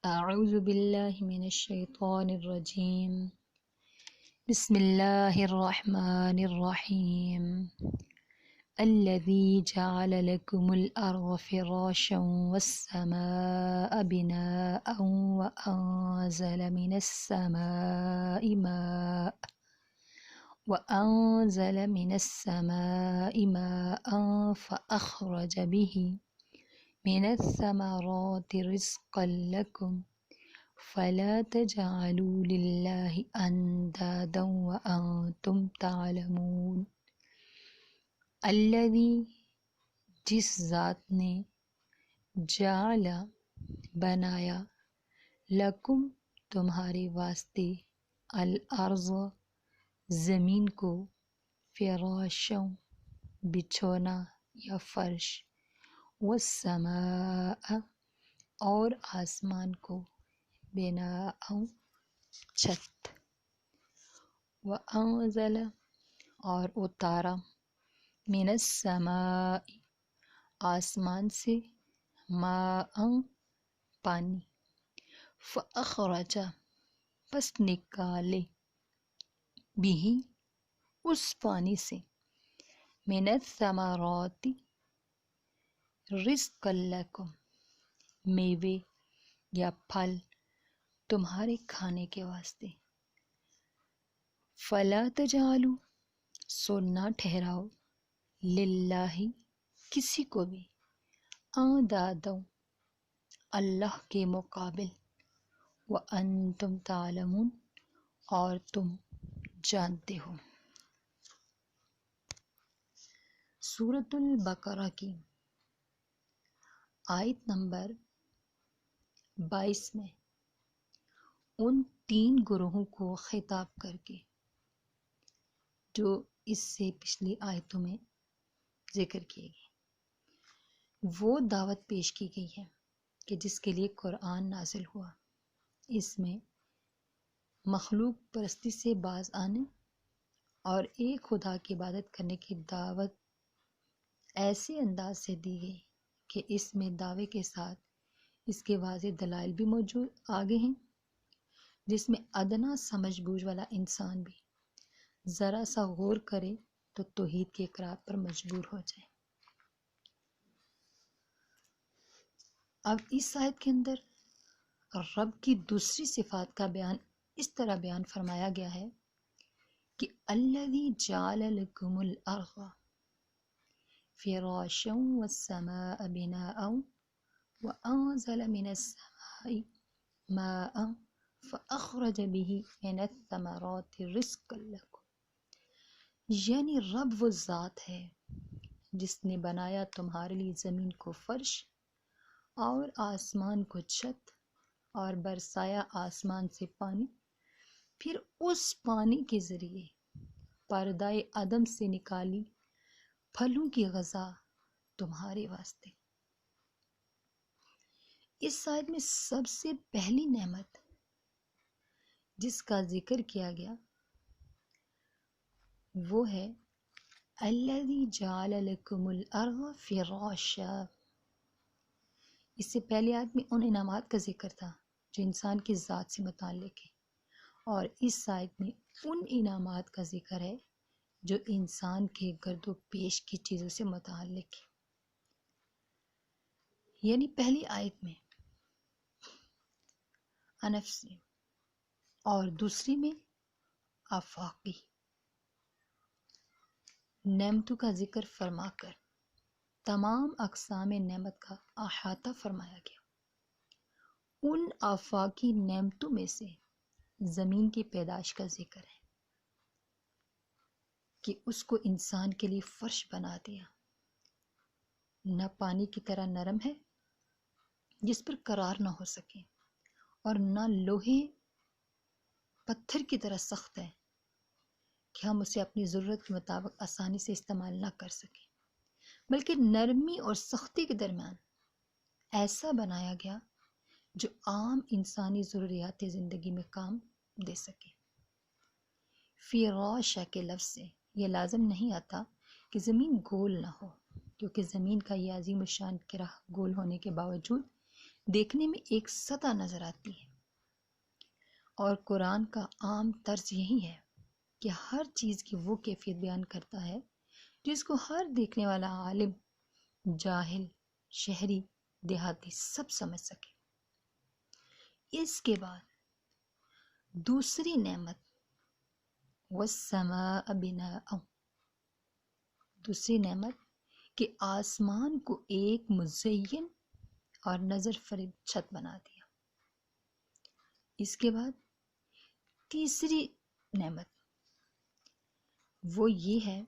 أعوذ بالله من الشيطان الرجيم بسم الله الرحمن الرحيم الذي جعل لكم الأرض فراشا والسماء بناء وأنزل من السماء ماء فأخرج به من الثمرات رزقا لكم فلا تجعلوا لله أندادا وأنتم تعلمون۔ الذی جس ذات نے جعل بنایا لکم تمہارے واسطے الارض زمین کو فراشا بچھونا یا فرش والسماء اور آسمان کو بناء چھت وانزل اور اتارا من السماء آسمان سے ماء پانی فاخرج پس نکالے بھی اس پانی سے من الثمرات رزقا لکم میوے یا پھل تمہارے کھانے کے واسطے فلا تجعلوا سو نہ ٹھہراؤ للہ کسی کو بھی اندادا اللہ کے مقابل وانتم تعلمون اور تم جانتے ہو۔ سورۃ البقرہ کی آیت نمبر 22 میں ان 3 گروہوں کو خطاب کر کے جو اس سے پچھلی آیتوں میں ذکر کیے گئے وہ دعوت پیش کی گئی ہے کہ جس کے لیے قرآن نازل ہوا۔ اس میں مخلوق پرستی سے باز آنے اور ایک خدا کی عبادت کرنے کی دعوت ایسے انداز سے دی گئی کہ اس میں دعوے کے ساتھ اس کے واضح دلائل بھی موجود آگے ہیں، جس میں ادنا سمجھ بوجھ والا انسان بھی ذرا سا غور کرے تو توحید کے اقرار پر مجبور ہو جائے۔ اب اس آیت کے اندر رب کی دوسری صفات کا بیان اس طرح بیان فرمایا گیا ہے کہ الذی جعل لکم الارض فراشا والسماء بناء وانزل من السماء ماء فاخرج به من الثمرات رزقا لکم، یعنی رب وہ ذات ہے جس نے بنایا تمہارے لیے زمین کو فرش اور آسمان کو چھت اور برسایا آسمان سے پانی، پھر اس پانی کے ذریعے پردہ عدم سے نکالی پھلوں کی غذا تمہارے واسطے۔ اس آیت میں سب سے پہلی نعمت جس کا ذکر کیا گیا وہ ہے الذی جعل لکم الارض فراشا۔ اس سے پہلی آیت میں ان انعامات کا ذکر تھا جو انسان کی ذات سے متعلق ہے، اور اس آیت میں ان انعامات کا ذکر ہے جو انسان کے گرد و پیش کی چیزوں سے متعلق ہے۔ یعنی پہلی آیت میں انفسی اور دوسری میں آفاقی نعمتوں کا ذکر فرما کر تمام اقسام نعمت کا احاطہ فرمایا گیا۔ ان آفاقی نعمتوں میں سے زمین کی پیدائش کا ذکر ہے کہ اس کو انسان کے لیے فرش بنا دیا، نہ پانی کی طرح نرم ہے جس پر قرار نہ ہو سکے، اور نہ لوہے پتھر کی طرح سخت ہے کہ ہم اسے اپنی ضرورت کے مطابق آسانی سے استعمال نہ کر سکیں، بلکہ نرمی اور سختی کے درمیان ایسا بنایا گیا جو عام انسانی ضروریات زندگی میں کام دے سکے۔ فراشا کے لفظ سے یہ لازم نہیں آتا کہ زمین گول نہ ہو، کیونکہ زمین کا یہ عظیم الشان کرہ گول ہونے کے باوجود دیکھنے میں ایک سطح نظر آتی ہے، اور قرآن کا عام طرز یہی ہے کہ ہر چیز کی وہ کیفیت بیان کرتا ہے جس کو ہر دیکھنے والا عالم، جاہل، شہری، دیہاتی سب سمجھ سکے۔ اس کے بعد دوسری نعمت وَالسَّمَاءَ بِنَاءً، دوسری نعمت کہ آسمان کو ایک مزین اور نظر فریب چھت بنا دیا۔ اس کے بعد تیسری نعمت وہ یہ ہے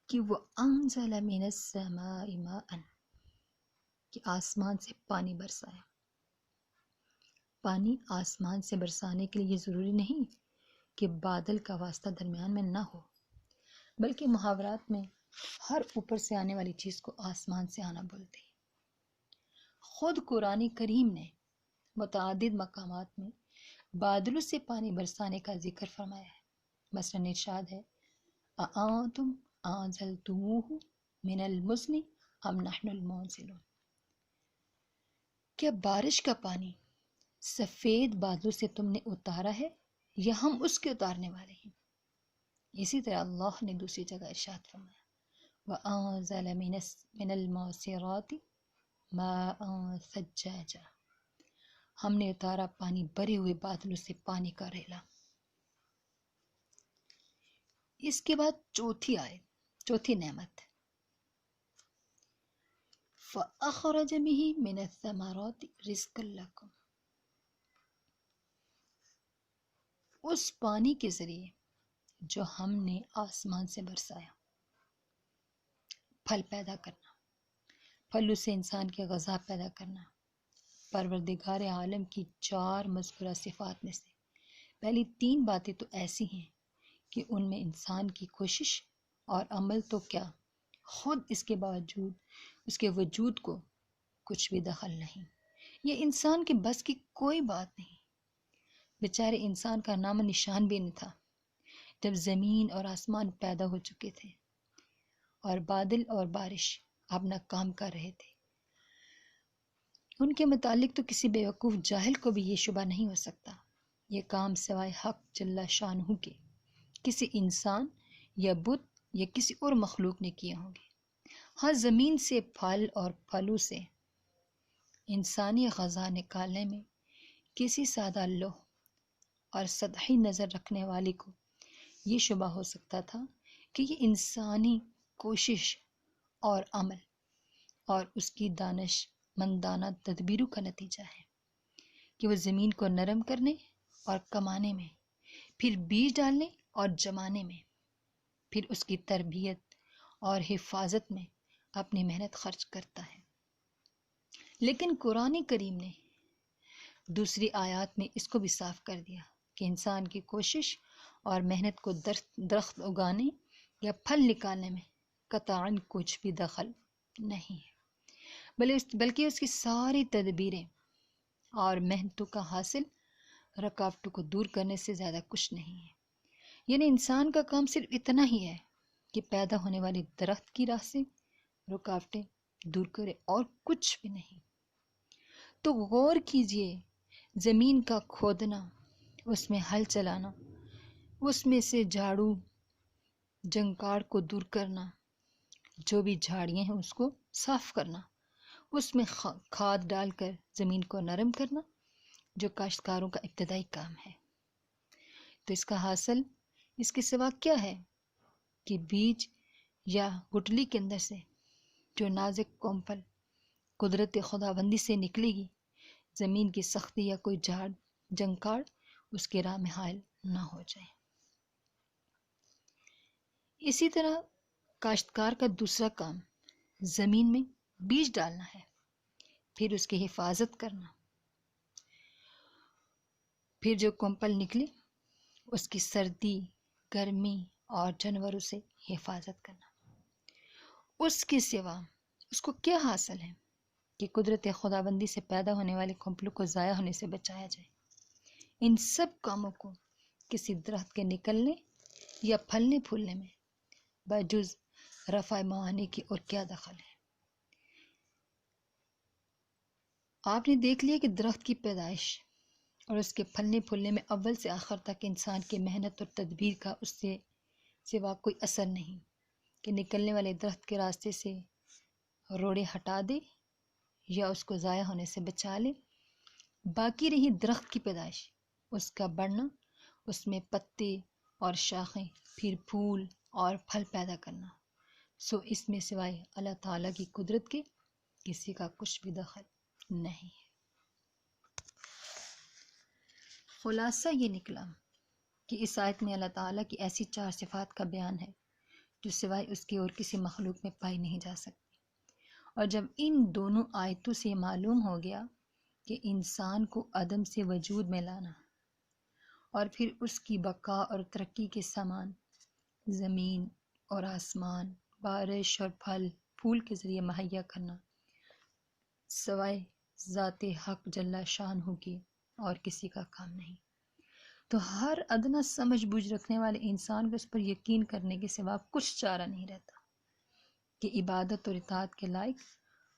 کہ وہ انزل من السماء ماء، کہ آسمان سے پانی برسایا۔ پانی آسمان سے برسانے کے لیے یہ ضروری نہیں کہ بادل کا واسطہ درمیان میں نہ ہو، بلکہ محاورات میں ہر اوپر سے آنے والی چیز کو آسمان سے آنا بولتے ہیں۔ خود قرآن کریم نے متعدد مقامات میں بادلوں سے پانی برسانے کا ذکر فرمایا ہے۔ مثلاً ارشاد ہے اَأَنتُمْ أَنزَلْتُمُوهُ مِنَ الْمُزْنِ أَمْ نَحْنُ الْمُنزِلُونَ، کیا بارش کا پانی سفید بادلوں سے تم نے اتارا ہے یا ہم اس کے اتارنے والے ہیں؟ اسی طرح اللہ نے دوسری جگہ ارشاد فرمایا وَأَنزَلَ مِنَ الْمُعْصِرَاتِ مَاءً ثَجَّاجًا، ہم نے اتارا پانی بھرے ہوئے بادلوں سے پانی کا ریلا۔ اس کے بعد چوتھی نعمت فَأَخْرَجَ بِهِ مِنَ الثَّمَرَاتِ رِزْقًا لَكُمْ، اس پانی کے ذریعے جو ہم نے آسمان سے برسایا، پھل پیدا کرنا، پھلوں سے انسان کے غذا پیدا کرنا، پروردگار عالم کی 4 مذکورہ صفات میں سے پہلی 3 باتیں تو ایسی ہیں کہ ان میں انسان کی کوشش اور عمل تو کیا، خود اس کے باوجود اس کے وجود کو کچھ بھی دخل نہیں۔ یہ انسان کے بس کی کوئی بات نہیں۔ بیچارے انسان کا نام و نشان بھی نہیں تھا جب زمین اور آسمان پیدا ہو چکے تھے اور بادل اور بارش اپنا کام کر رہے تھے۔ ان کے متعلق تو کسی بیوقوف جاہل کو بھی یہ شبہ نہیں ہو سکتا یہ کام سوائے حق جل شانہ کے کسی انسان یا بت یا کسی اور مخلوق نے کیے ہوں گے۔ ہاں، زمین سے پھل اور پھلوں سے انسانی غذا نکالنے میں کسی سادہ لوح اور سطحی نظر رکھنے والے کو یہ شبہ ہو سکتا تھا کہ یہ انسانی کوشش اور عمل اور اس کی دانش مندانہ تدبیروں کا نتیجہ ہے کہ وہ زمین کو نرم کرنے اور کمانے میں، پھر بیج ڈالنے اور جمانے میں، پھر اس کی تربیت اور حفاظت میں اپنی محنت خرچ کرتا ہے۔ لیکن قرآن کریم نے دوسری آیات میں اس کو بھی صاف کر دیا کہ انسان کی کوشش اور محنت کو درخت اگانے یا پھل نکالنے میں قطعاً کچھ بھی دخل نہیں ہے، بلکہ اس کی ساری تدبیریں اور محنتوں کا حاصل رکاوٹوں کو دور کرنے سے زیادہ کچھ نہیں ہے۔ یعنی انسان کا کام صرف اتنا ہی ہے کہ پیدا ہونے والی درخت کی راہ سے رکاوٹیں دور کرے اور کچھ بھی نہیں۔ تو غور کیجئے، زمین کا کھودنا، اس میں ہل چلانا، اس میں سے جھاڑو جنکاڑ کو دور کرنا، جو بھی جھاڑیاں ہیں اس کو صاف کرنا، اس میں کھاد ڈال کر زمین کو نرم کرنا، جو کاشتکاروں کا ابتدائی کام ہے۔ تو اس کا حاصل اس کے سوا کیا ہے کہ بیج یا گٹلی کے اندر سے جو نازک کومپل قدرت خداوندی سے نکلے گی، زمین کی سختی یا کوئی جھاڑ جنکاڑ اس کے راہ میں حائل نہ ہو جائے۔ اسی طرح کاشتکار کا دوسرا کام زمین میں بیج ڈالنا ہے، پھر اس کی حفاظت کرنا، پھر جو کومپل نکلے اس کی سردی، گرمی اور جانوروں سے حفاظت کرنا۔ اس کے سوا اس کو کیا حاصل ہے کہ قدرت خداوندی سے پیدا ہونے والے کومپلوں کو ضائع ہونے سے بچایا جائے۔ ان سب کاموں کو کسی درخت کے نکلنے یا پھلنے پھولنے میں بجز رفع معانی کی اور کیا دخل ہے؟ آپ نے دیکھ لیا کہ درخت کی پیدائش اور اس کے پھلنے پھولنے میں اول سے آخر تک انسان کی محنت اور تدبیر کا اس سے سوا کوئی اثر نہیں کہ نکلنے والے درخت کے راستے سے روڑے ہٹا دے یا اس کو ضائع ہونے سے بچا لے. باقی رہی درخت کی پیدائش، اس کا بڑھنا، اس میں پتے اور شاخیں، پھر پھول اور پھل پیدا کرنا. سو اس میں سوائے اللہ تعالیٰ کی قدرت کے کسی کا کچھ بھی دخل نہیں ہے. خلاصہ یہ نکلا کہ اس آیت میں اللہ تعالیٰ کی ایسی 4 صفات کا بیان ہے جو سوائے اس کی اور کسی مخلوق میں پائی نہیں جا سکتی. اور جب ان دونوں آیتوں سے معلوم ہو گیا کہ انسان کو عدم سے وجود میں لانا اور پھر اس کی بقا اور ترقی کے سامان زمین اور آسمان، بارش اور پھل پھول کے ذریعے مہیا کرنا سوائے ذات حق جل شانہ کے اور کسی کا کام نہیں، تو ہر ادنا سمجھ بوجھ رکھنے والے انسان کو اس پر یقین کرنے کے سوا کچھ چارہ نہیں رہتا کہ عبادت اور اطاعت کے لائق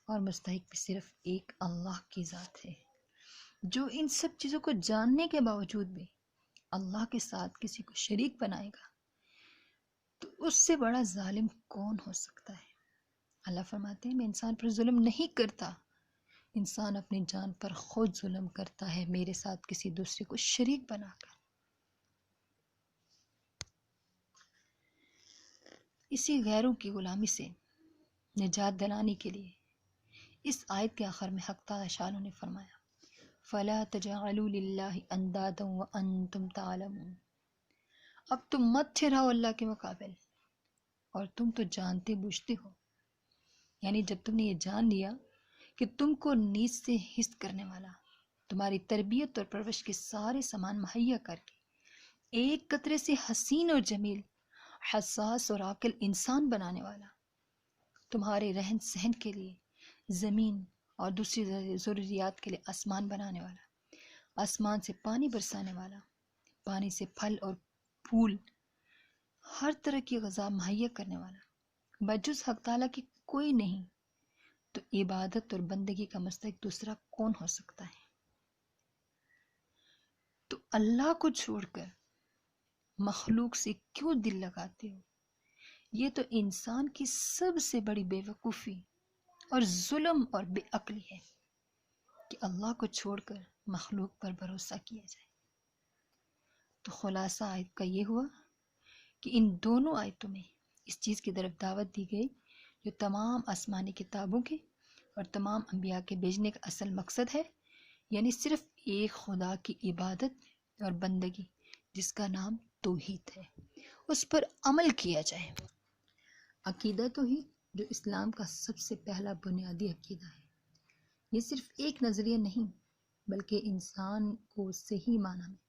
اور مستحق بھی صرف ایک اللہ کی ذات ہے. جو ان سب چیزوں کو جاننے کے باوجود بھی اللہ کے ساتھ کسی کو شریک بنائے گا تو اس سے بڑا ظالم کون ہو سکتا ہے. اللہ فرماتے ہیں میں انسان پر ظلم نہیں کرتا، انسان اپنی جان پر خود ظلم کرتا ہے میرے ساتھ کسی دوسرے کو شریک بنا کر. اسی غیروں کی غلامی سے نجات دلانے کے لیے اس آیت کے آخر میں حق تعالی شانہ نے فرمایا فَلَا تَجْعَلُوا لِلَّهِ أَنْدَادًا وَأَنْتُمْ تَعْلَمُونَ. اب تم مت ٹھہراؤ اللہ کے مقابل اور تم تو جانتے بوجھتے ہو. یعنی جب تم نے یہ جان لیا کہ تم کو نیز سے حس کرنے والا، تمہاری تربیت اور پرورش کے سارے سامان مہیا کر کے ایک قطرے سے حسین اور جمیل، حساس اور عاقل انسان بنانے والا، تمہارے رہن سہن کے لیے زمین اور دوسری ضروریات کے لیے آسمان بنانے والا، آسمان سے پانی برسانے والا، پانی سے پھل اور پھول، ہر طرح کی غذا مہیا کرنے والا، بجز حق تعالیٰ کی کوئی نہیں، تو عبادت اور بندگی کا مستحق دوسرا کون ہو سکتا ہے؟ تو اللہ کو چھوڑ کر مخلوق سے کیوں دل لگاتے ہو؟ یہ تو انسان کی سب سے بڑی بے وقوفی اور ظلم اور بے عقلی ہے کہ اللہ کو چھوڑ کر مخلوق پر بھروسہ کیا جائے. تو خلاصہ آیت کا یہ ہوا کہ ان دونوں آیتوں میں اس چیز کی طرف دعوت دی گئی جو تمام آسمانی کتابوں کے اور تمام انبیاء کے بھیجنے کا اصل مقصد ہے، یعنی صرف ایک خدا کی عبادت اور بندگی جس کا نام توحید ہے، اس پر عمل کیا جائے. عقیدہ توحید جو اسلام کا سب سے پہلا بنیادی عقیدہ ہے، یہ صرف ایک نظریہ نہیں بلکہ انسان کو صحیح معنی میں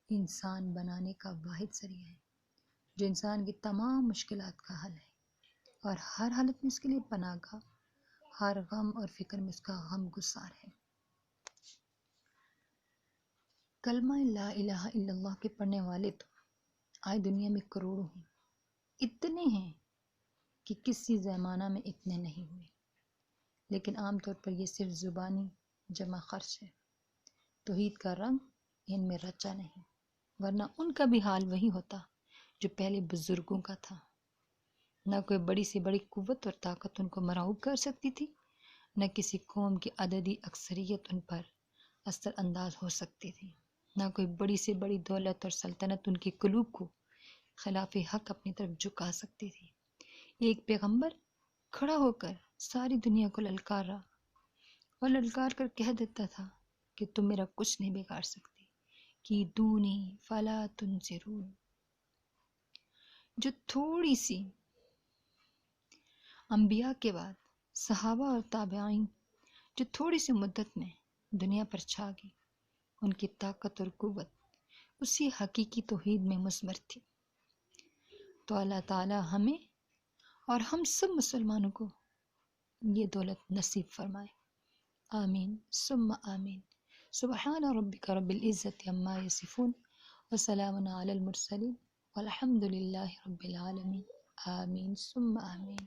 انسان بنانے کا واحد ذریعہ ہے جو انسان کی تمام مشکلات کا حل ہے اور ہر حالت میں اس کے لیے پناہ گاہ، ہر غم اور فکر میں اس کا غم گسار ہے. کلمہ لا الہ الا اللہ کے پڑھنے والے تو آج دنیا میں کروڑوں ہیں، اتنے ہیں کہ کسی زمانہ میں اتنے نہیں ہوئے، لیکن عام طور پر یہ صرف زبانی جمع خرچ ہے. توحید کا رنگ ان میں رچا نہیں، ورنہ ان کا بھی حال وہی ہوتا جو پہلے بزرگوں کا تھا. نہ کوئی بڑی سے بڑی قوت اور طاقت ان کو مرعوب کر سکتی تھی، نہ کسی قوم کی عددی اکثریت ان پر اثر انداز ہو سکتی تھی، نہ کوئی بڑی سے بڑی دولت اور سلطنت ان کے قلوب کو خلاف حق اپنی طرف جھکا سکتی تھی. ایک پیغمبر کھڑا ہو کر ساری دنیا کو للکار رہا اور للکار کر کہہ دیتا تھا کہ تم میرا کچھ نہیں بگاڑ سکتے، کی دونی فلا تنظرون. جو تھوڑی سی انبیاء کے بعد صحابہ اور تابعین جو تھوڑی سی مدت میں دنیا پر چھا گئی، ان کی طاقت اور قوت اسی حقیقی توحید میں مثمر تھی. تو اللہ تعالی ہمیں اور ہم سب مسلمانوں کو یہ دولت نصیب فرمائے. آمین ثم آمین. سبحان ربک رب العزت عما یصفون وسلام علی المرسلین والحمد للہ رب العالمین. آمین ثم آمین.